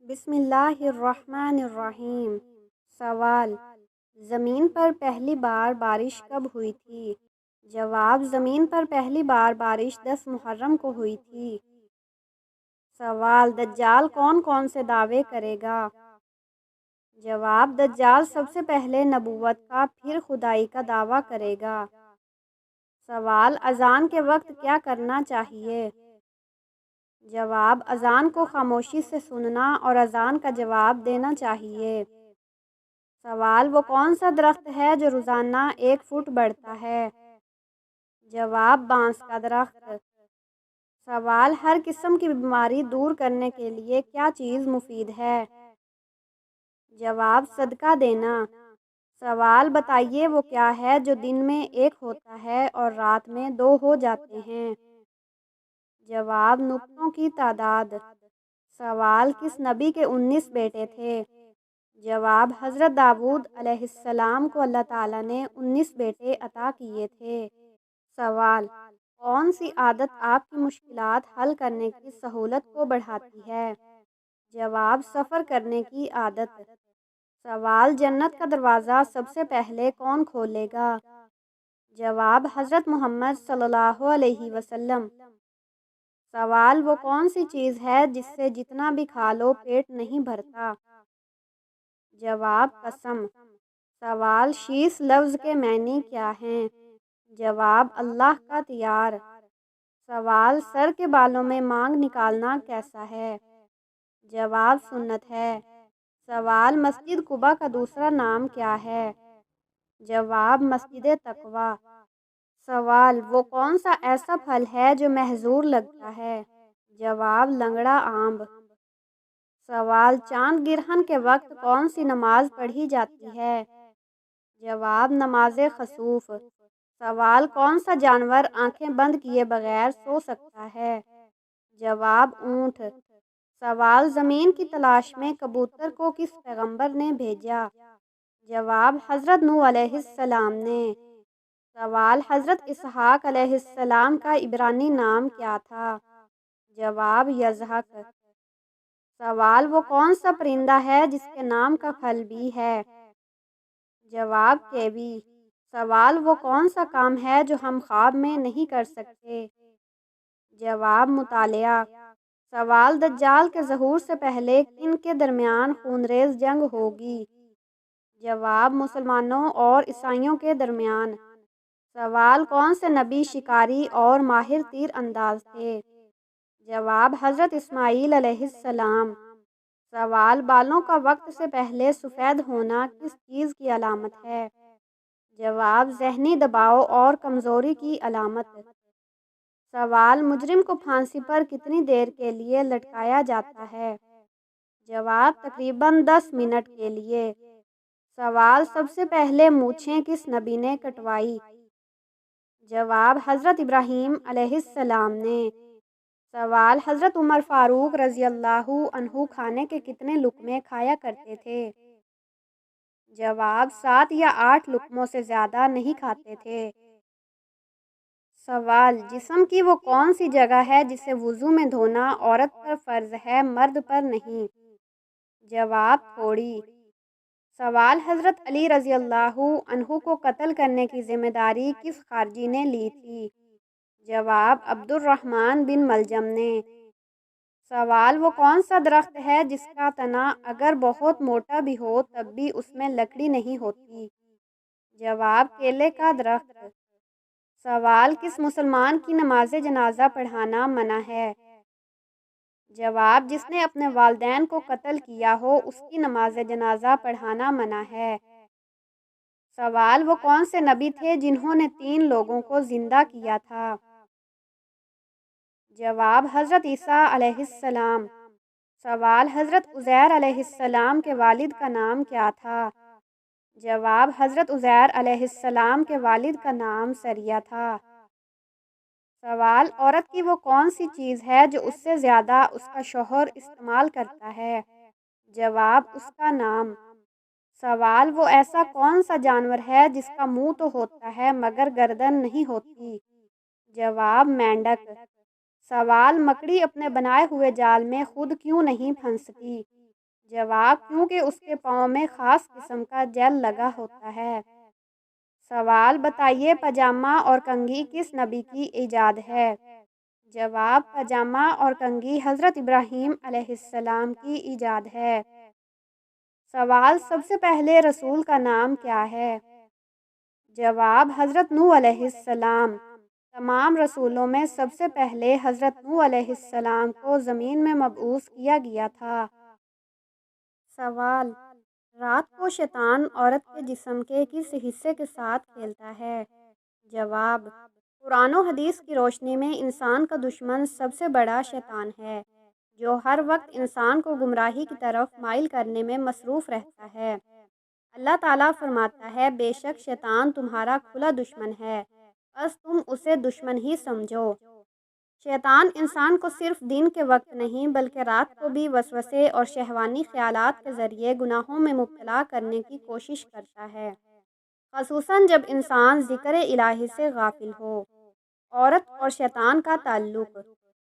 بسم اللہ الرحمن الرحیم۔ سوال: زمین پر پہلی بار بارش کب ہوئی تھی؟ جواب: زمین پر پہلی بار بارش 10 محرم کو ہوئی تھی۔ سوال: دجال کون کون سے دعوے کرے گا؟ جواب: دجال سب سے پہلے نبوت کا پھر خدائی کا دعویٰ کرے گا۔ سوال: اذان کے وقت کیا کرنا چاہیے؟ جواب: اذان کو خاموشی سے سننا اور اذان کا جواب دینا چاہیے۔ سوال: وہ کون سا درخت ہے جو روزانہ 1 فٹ بڑھتا ہے؟ جواب: بانس کا درخت۔ سوال: ہر قسم کی بیماری دور کرنے کے لیے کیا چیز مفید ہے؟ جواب: صدقہ دینا۔ سوال: بتائیے وہ کیا ہے جو دن میں 1 ہوتا ہے اور رات میں 2 ہو جاتے ہیں؟ جواب: نقطوں کی تعداد۔ سوال: کس نبی کے 19 بیٹے تھے؟ جواب: حضرت داؤد علیہ السلام کو اللہ تعالیٰ نے 19 بیٹے عطا کیے تھے۔ سوال: کون سی عادت آپ کی مشکلات حل کرنے کی سہولت کو بڑھاتی ہے؟ جواب: سفر کرنے کی عادت۔ سوال: جنت کا دروازہ سب سے پہلے کون کھولے گا؟ جواب: حضرت محمد صلی اللہ علیہ وسلم۔ سوال: وہ کون سی چیز ہے جس سے جتنا بھی کھا لو پیٹ نہیں بھرتا؟ جواب: قسم۔ سوال: شیش لفظ کے معنی کیا ہیں؟ جواب: اللہ کا تیار۔ سوال: سر کے بالوں میں مانگ نکالنا کیسا ہے؟ جواب: سنت ہے۔ سوال: مسجد قباء کا دوسرا نام کیا ہے؟ جواب: مسجد تقویٰ۔ سوال: وہ کون سا ایسا پھل ہے جو محظور لگتا ہے؟ جواب: لنگڑا آمب۔ سوال: چاند گرہن کے وقت کون سی نماز پڑھی جاتی ہے؟ جواب: نماز خسوف۔ سوال: کون سا جانور آنکھیں بند کیے بغیر سو سکتا ہے؟ جواب: اونٹ۔ سوال: زمین کی تلاش میں کبوتر کو کس پیغمبر نے بھیجا؟ جواب: حضرت نوح علیہ السلام نے۔ سوال: حضرت اسحاق علیہ السلام کا عبرانی نام کیا تھا؟ جواب: یضحک۔ سوال: وہ کون سا پرندہ ہے جس کے نام کا پھل بھی ہے؟ جواب: کیوی۔ سوال: وہ کون سا کام ہے جو ہم خواب میں نہیں کر سکتے؟ جواب: مطالعہ۔ سوال: دجال کے ظہور سے پہلے کن کے درمیان خونریز جنگ ہوگی؟ جواب: مسلمانوں اور عیسائیوں کے درمیان۔ سوال: کون سے نبی شکاری اور ماہر تیر انداز تھے؟ جواب: حضرت اسماعیل علیہ السلام۔ سوال: بالوں کا وقت سے پہلے سفید ہونا کس چیز کی علامت ہے؟ جواب: ذہنی دباؤ اور کمزوری کی علامت۔ سوال: مجرم کو پھانسی پر کتنی دیر کے لیے لٹکایا جاتا ہے؟ جواب: تقریباً 10 منٹ کے لیے۔ سوال: سب سے پہلے مونچھیں کس نبی نے کٹوائی؟ جواب: حضرت ابراہیم علیہ السلام نے۔ سوال: حضرت عمر فاروق رضی اللہ عنہ کھانے کے کتنے لقمے کھایا کرتے تھے؟ جواب: 7 یا 8 لقموں سے زیادہ نہیں کھاتے تھے۔ سوال: جسم کی وہ کون سی جگہ ہے جسے وضو میں دھونا عورت پر فرض ہے مرد پر نہیں؟ جواب: تھوڑی۔ سوال: حضرت علی رضی اللہ عنہ کو قتل کرنے کی ذمہ داری کس خارجی نے لی تھی؟ جواب: عبد الرحمن بن ملجم نے۔ سوال: وہ کون سا درخت ہے جس کا تنا اگر بہت موٹا بھی ہو تب بھی اس میں لکڑی نہیں ہوتی؟ جواب: کیلے کا درخت۔ سوال: کس مسلمان کی نماز جنازہ پڑھانا منع ہے؟ جواب: جس نے اپنے والدین کو قتل کیا ہو اس کی نماز جنازہ پڑھانا منع ہے۔ سوال: وہ کون سے نبی تھے جنہوں نے 3 لوگوں کو زندہ کیا تھا؟ جواب: حضرت عیسیٰ علیہ السلام۔ سوال: حضرت عزیر علیہ السلام کے والد کا نام کیا تھا؟ جواب: حضرت عزیر علیہ السلام کے والد کا نام سریہ تھا۔ سوال: عورت کی وہ کون سی چیز ہے جو اس سے زیادہ اس کا شوہر استعمال کرتا ہے؟ جواب: اس کا نام۔ سوال: وہ ایسا کون سا جانور ہے جس کا منہ تو ہوتا ہے مگر گردن نہیں ہوتی؟ جواب: مینڈک۔ سوال: مکڑی اپنے بنائے ہوئے جال میں خود کیوں نہیں پھنستی؟ جواب: کیونکہ اس کے پاؤں میں خاص قسم کا جیل لگا ہوتا ہے۔ سوال: بتائیے پاجامہ اور کنگھی کس نبی کی ایجاد ہے؟ جواب: پاجامہ اور کنگھی حضرت ابراہیم علیہ السلام کی ایجاد ہے۔ سوال: سب سے پہلے رسول کا نام کیا ہے؟ جواب: حضرت نوح علیہ السلام۔ تمام رسولوں میں سب سے پہلے حضرت نوح علیہ السلام کو زمین میں مبعوث کیا گیا تھا۔ سوال: رات کو شیطان عورت کے جسم کے کس حصے کے ساتھ کھیلتا ہے؟ جواب: قرآن و حدیث کی روشنی میں انسان کا دشمن سب سے بڑا شیطان ہے، جو ہر وقت انسان کو گمراہی کی طرف مائل کرنے میں مصروف رہتا ہے۔ اللہ تعالیٰ فرماتا ہے: بے شک شیطان تمہارا کھلا دشمن ہے، بس تم اسے دشمن ہی سمجھو۔ شیطان انسان کو صرف دن کے وقت نہیں بلکہ رات کو بھی وسوسے اور شہوانی خیالات کے ذریعے گناہوں میں مبتلا کرنے کی کوشش کرتا ہے، خصوصاً جب انسان ذکر الہی سے غافل ہو۔ عورت اور شیطان کا تعلق: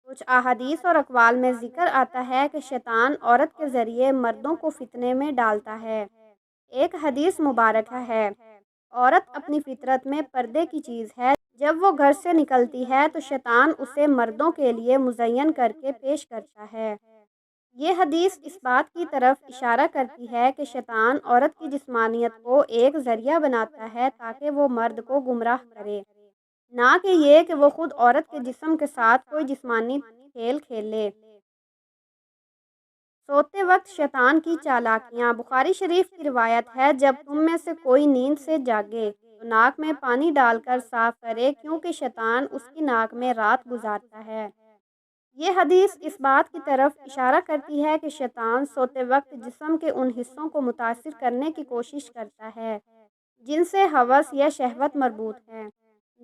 کچھ احادیث اور اقوال میں ذکر آتا ہے کہ شیطان عورت کے ذریعے مردوں کو فتنے میں ڈالتا ہے۔ ایک حدیث مبارکہ ہے: عورت اپنی فطرت میں پردے کی چیز ہے، جب وہ گھر سے نکلتی ہے تو شیطان اسے مردوں کے لیے مزین کر کے پیش کرتا ہے۔ یہ حدیث اس بات کی طرف اشارہ کرتی ہے کہ شیطان عورت کی جسمانیت کو ایک ذریعہ بناتا ہے تاکہ وہ مرد کو گمراہ کرے، نہ کہ یہ کہ وہ خود عورت کے جسم کے ساتھ کوئی جسمانی کھیل کھیلے۔ سوتے وقت شیطان کی چالاکیاں: بخاری شریف کی روایت ہے: جب تم میں سے کوئی نیند سے جاگے تو ناک میں پانی ڈال کر صاف کرے، کیونکہ شیطان اس کی ناک میں رات گزارتا ہے۔ یہ حدیث اس بات کی طرف اشارہ کرتی ہے کہ شیطان سوتے وقت جسم کے ان حصوں کو متاثر کرنے کی کوشش کرتا ہے جن سے ہوس یا شہوت مربوط ہے،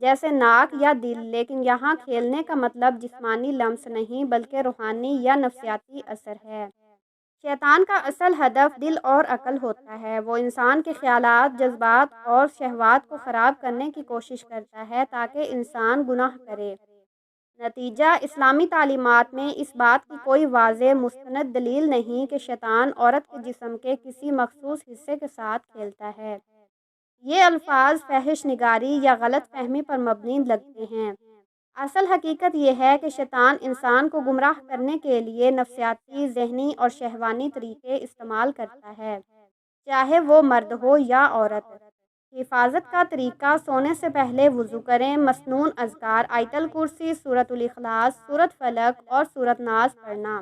جیسے ناک یا دل، لیکن یہاں کھیلنے کا مطلب جسمانی لمس نہیں بلکہ روحانی یا نفسیاتی اثر ہے۔ شیطان کا اصل ہدف دل اور عقل ہوتا ہے۔ وہ انسان کے خیالات، جذبات اور شہوات کو خراب کرنے کی کوشش کرتا ہے تاکہ انسان گناہ کرے۔ نتیجہ: اسلامی تعلیمات میں اس بات کی کوئی واضح مستند دلیل نہیں کہ شیطان عورت کے جسم کے کسی مخصوص حصے کے ساتھ کھیلتا ہے۔ یہ الفاظ فحش نگاری یا غلط فہمی پر مبنی لگتے ہیں۔ اصل حقیقت یہ ہے کہ شیطان انسان کو گمراہ کرنے کے لیے نفسیاتی، ذہنی اور شہوانی طریقے استعمال کرتا ہے، چاہے وہ مرد ہو یا عورت۔ حفاظت کا طریقہ: سونے سے پہلے وضو کریں، مسنون اذکار، آیت الکرسی، سورۃ الاخلاص، سورۃ فلق اور سورۃ ناس پڑھنا۔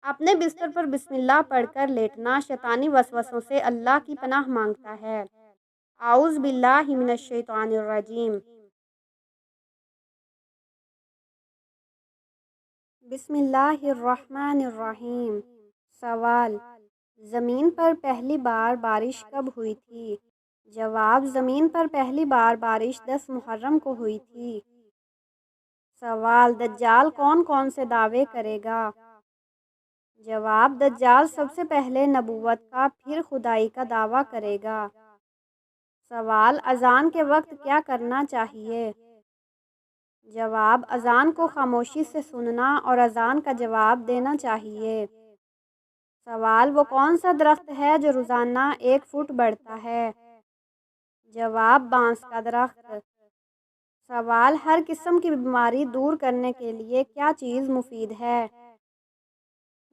اپنے بستر پر بسم اللہ پڑھ کر لیٹنا شیطانی وسوسوں سے اللہ کی پناہ مانگتا ہے۔ اعوذ باللہ من الشیطان الرجیم۔ بسم اللہ الرحمن الرحیم۔ سوال: زمین پر پہلی بار بارش کب ہوئی تھی؟ جواب: زمین پر پہلی بار بارش 10 محرم کو ہوئی تھی۔ سوال: دجال کون کون سے دعوے کرے گا؟ جواب: دجال سب سے پہلے نبوت کا، پھر خدائی کا دعویٰ کرے گا۔ سوال: اذان کے وقت کیا کرنا چاہیے؟ جواب: اذان کو خاموشی سے سننا اور اذان کا جواب دینا چاہیے۔ سوال: وہ کون سا درخت ہے جو روزانہ 1 فٹ بڑھتا ہے؟ جواب: بانس کا درخت۔ سوال: ہر قسم کی بیماری دور کرنے کے لیے کیا چیز مفید ہے؟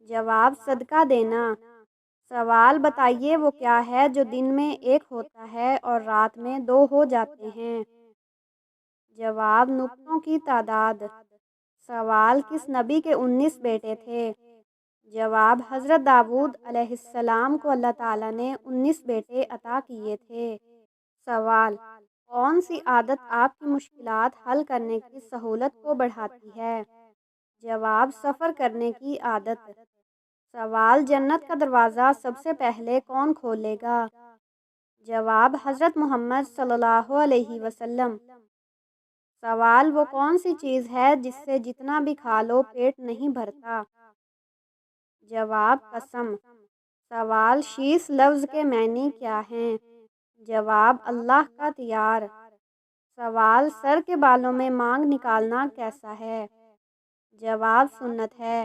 جواب: صدقہ دینا۔ سوال: بتائیے وہ کیا ہے جو دن میں 1 ہوتا ہے اور رات میں 2 ہو جاتے ہیں؟ جواب: نقطوں کی تعداد۔ سوال: کس نبی کے 19 بیٹے تھے؟ جواب: حضرت داؤد علیہ السلام کو اللہ تعالیٰ نے 19 بیٹے عطا کیے تھے۔ سوال: کون سی عادت آپ کی مشکلات حل کرنے کی سہولت کو بڑھاتی ہے؟ جواب: سفر کرنے کی عادت۔ سوال: جنت کا دروازہ سب سے پہلے کون کھولے گا؟ جواب: حضرت محمد صلی اللہ علیہ وسلم۔ سوال: وہ کون سی چیز ہے جس سے جتنا بھی کھا لو پیٹ نہیں بھرتا؟ جواب: قسم۔ سوال: شیش لفظ کے معنی کیا ہیں؟ جواب: اللہ کا تیار۔ سوال: سر کے بالوں میں مانگ نکالنا کیسا ہے؟ جواب: سنت ہے۔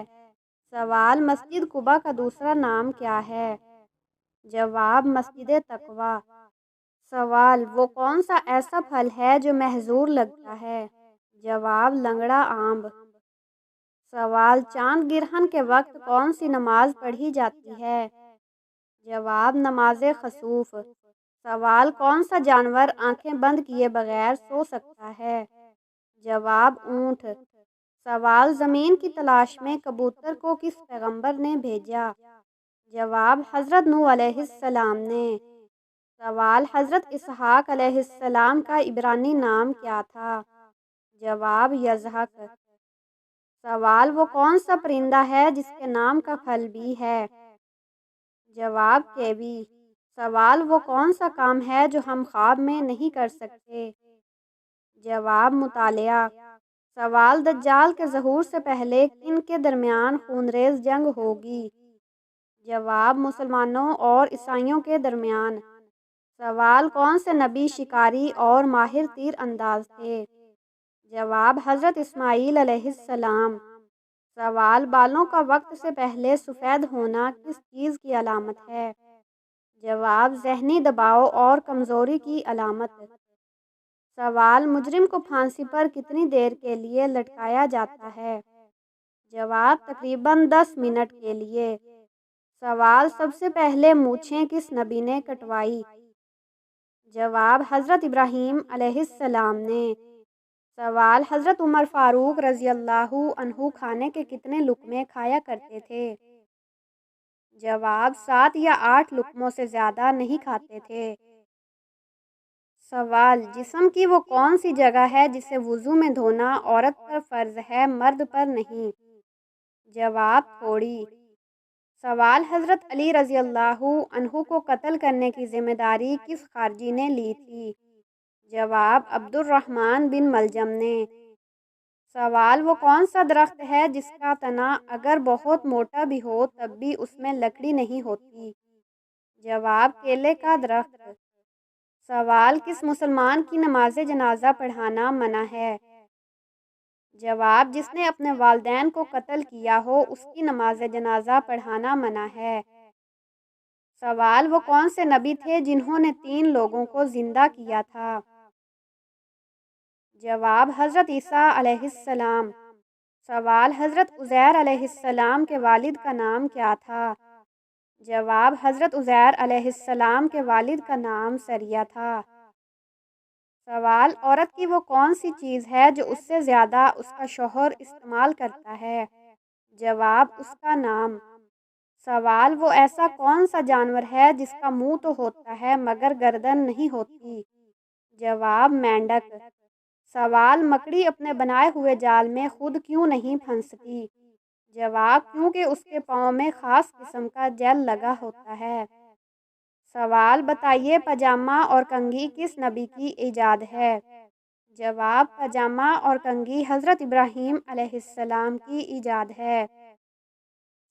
سوال مسجد قباء کا دوسرا نام کیا ہے؟ جواب مسجد تقویٰ۔ سوال وہ کون سا ایسا پھل ہے جو محظور لگتا ہے؟ جواب لنگڑا آمب۔ سوال چاند گرہن کے وقت کون سی نماز پڑھی جاتی ہے؟ جواب نماز خسوف۔ سوال کون سا جانور آنکھیں بند کیے بغیر سو سکتا ہے؟ جواب اونٹ۔ سوال زمین کی تلاش میں کبوتر کو کس پیغمبر نے بھیجا؟ جواب حضرت نوح علیہ السلام نے۔ سوال حضرت اسحاق علیہ السلام کا عبرانی نام کیا تھا؟ جواب یضحک۔ سوال وہ کون سا پرندہ ہے جس کے نام کا پھل بھی ہے؟ جواب کیوی۔ سوال وہ کون سا کام ہے جو ہم خواب میں نہیں کر سکتے؟ جواب مطالعہ۔ سوال دجال کے ظہور سے پہلے کن کے درمیان خونریز جنگ ہوگی؟ جواب مسلمانوں اور عیسائیوں کے درمیان۔ سوال کون سے نبی شکاری اور ماہر تیر انداز تھے؟ جواب حضرت اسماعیل علیہ السلام۔ سوال بالوں کا وقت سے پہلے سفید ہونا کس چیز کی علامت ہے؟ جواب ذہنی دباؤ اور کمزوری کی علامت۔ سوال مجرم کو پھانسی پر کتنی دیر کے لیے لٹکایا جاتا ہے؟ جواب تقریباً 10 منٹ کے لیے۔ سوال سب سے پہلے مونچھیں کس نبی نے کٹوائی؟ جواب حضرت ابراہیم علیہ السلام نے۔ سوال حضرت عمر فاروق رضی اللہ عنہ کھانے کے کتنے لقمے کھایا کرتے تھے؟ جواب 7 یا 8 لقموں سے زیادہ نہیں کھاتے تھے۔ سوال جسم کی وہ کون سی جگہ ہے جسے وضو میں دھونا عورت پر فرض ہے مرد پر نہیں؟ جواب تھوڑی۔ سوال حضرت علی رضی اللہ عنہ کو قتل کرنے کی ذمہ داری کس خارجی نے لی تھی؟ جواب عبد الرحمن بن ملجم نے۔ سوال وہ کون سا درخت ہے جس کا تنا اگر بہت موٹا بھی ہو تب بھی اس میں لکڑی نہیں ہوتی؟ جواب کیلے کا درخت۔ سوال کس مسلمان کی نماز جنازہ پڑھانا منع ہے؟ جواب جس نے اپنے والدین کو قتل کیا ہو اس کی نماز جنازہ پڑھانا منع ہے۔ سوال وہ کون سے نبی تھے جنہوں نے 3 لوگوں کو زندہ کیا تھا؟ جواب حضرت عیسیٰ علیہ السلام۔ سوال حضرت عزیر علیہ السلام کے والد کا نام کیا تھا؟ جواب حضرت عزیر علیہ السلام کے والد کا نام سریہ تھا۔ سوال عورت کی وہ کون سی چیز ہے جو اس سے زیادہ اس کا شوہر استعمال کرتا ہے؟ جواب اس کا نام۔ سوال وہ ایسا کون سا جانور ہے جس کا منہ تو ہوتا ہے مگر گردن نہیں ہوتی؟ جواب مینڈک۔ سوال مکڑی اپنے بنائے ہوئے جال میں خود کیوں نہیں پھنستی؟ جواب کیونکہ اس کے پاؤں میں خاص قسم کا جیل لگا ہوتا ہے۔ سوال بتائیے پاجامہ اور کنگھی کس نبی کی ایجاد ہے؟ جواب پاجامہ اور کنگھی حضرت ابراہیم علیہ السلام کی ایجاد ہے۔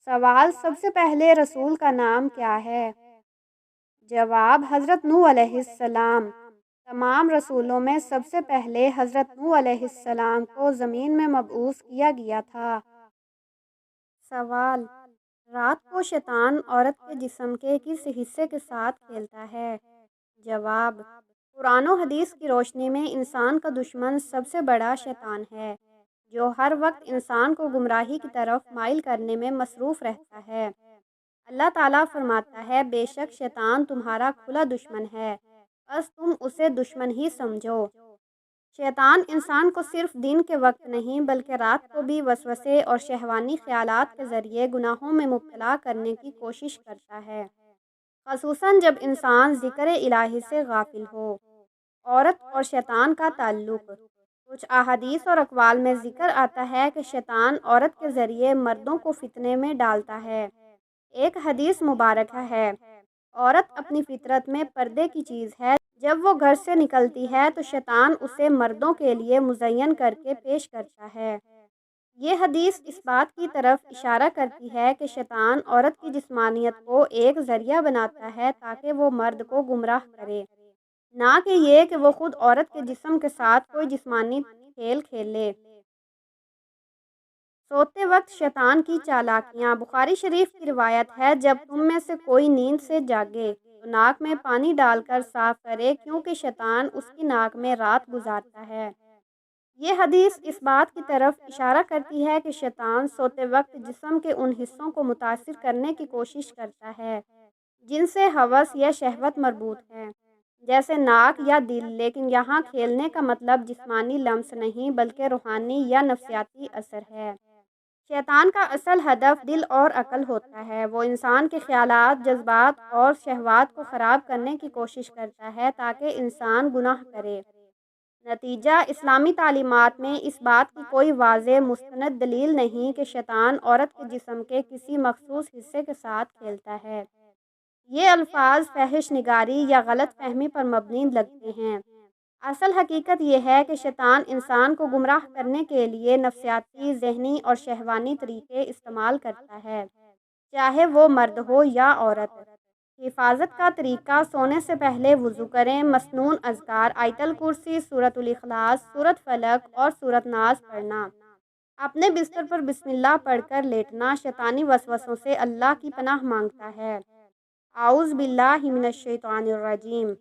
سوال سب سے پہلے رسول کا نام کیا ہے؟ جواب حضرت نوح علیہ السلام۔ تمام رسولوں میں سب سے پہلے حضرت نوح علیہ السلام کو زمین میں مبعوث کیا گیا تھا۔ سوال رات کو شیطان عورت کے جسم کے کس حصے کے ساتھ کھیلتا ہے؟ جواب قرآن و حدیث کی روشنی میں انسان کا دشمن سب سے بڑا شیطان ہے جو ہر وقت انسان کو گمراہی کی طرف مائل کرنے میں مصروف رہتا ہے۔ اللہ تعالیٰ فرماتا ہے بے شک شیطان تمہارا کھلا دشمن ہے بس تم اسے دشمن ہی سمجھو۔ شیطان انسان کو صرف دن کے وقت نہیں بلکہ رات کو بھی وسوسے اور شہوانی خیالات کے ذریعے گناہوں میں مبتلا کرنے کی کوشش کرتا ہے، خصوصاً جب انسان ذکر الہی سے غافل ہو۔ عورت اور شیطان کا تعلق۔ کچھ احادیث اور اقوال میں ذکر آتا ہے کہ شیطان عورت کے ذریعے مردوں کو فتنے میں ڈالتا ہے۔ ایک حدیث مبارکہ ہے عورت اپنی فطرت میں پردے کی چیز ہے، جب وہ گھر سے نکلتی ہے تو شیطان اسے مردوں کے لیے مزین کر کے پیش کرتا ہے۔ یہ حدیث اس بات کی طرف اشارہ کرتی ہے کہ شیطان عورت کی جسمانیت کو ایک ذریعہ بناتا ہے تاکہ وہ مرد کو گمراہ کرے، نہ کہ یہ کہ وہ خود عورت کے جسم کے ساتھ کوئی جسمانی کھیل کھیلے۔ سوتے وقت شیطان کی چالاکیاں۔ بخاری شریف کی روایت ہے، جب تم میں سے کوئی نیند سے جاگے تو ناک میں پانی ڈال کر صاف کرے، کیونکہ شیطان اس کی ناک میں رات گزارتا ہے۔ یہ حدیث اس بات کی طرف اشارہ کرتی ہے کہ شیطان سوتے وقت جسم کے ان حصوں کو متاثر کرنے کی کوشش کرتا ہے جن سے ہوس یا شہوت مربوط ہے، جیسے ناک یا دل، لیکن یہاں کھیلنے کا مطلب جسمانی لمس نہیں بلکہ روحانی یا نفسیاتی اثر ہے۔ شیطان کا اصل ہدف دل اور عقل ہوتا ہے۔ وہ انسان کے خیالات، جذبات اور شہوات کو خراب کرنے کی کوشش کرتا ہے تاکہ انسان گناہ کرے۔ نتیجہ، اسلامی تعلیمات میں اس بات کی کوئی واضح مستند دلیل نہیں کہ شیطان عورت کے جسم کے کسی مخصوص حصے کے ساتھ کھیلتا ہے۔ یہ الفاظ فحش نگاری یا غلط فہمی پر مبنی لگتے ہیں۔ اصل حقیقت یہ ہے کہ شیطان انسان کو گمراہ کرنے کے لیے نفسیاتی، ذہنی اور شہوانی طریقے استعمال کرتا ہے، چاہے وہ مرد ہو یا عورت۔ حفاظت کا طریقہ: سونے سے پہلے وضو کریں، مسنون اذکار، آیت الکرسی، سورۃ الاخلاص، سورۃ فلق اور سورۃ ناس پڑھنا۔ اپنے بستر پر بسم اللہ پڑھ کر لیٹنا شیطانی وسوسوں سے اللہ کی پناہ مانگتا ہے۔ اعوذ باللہ من الشیطان الرجیم۔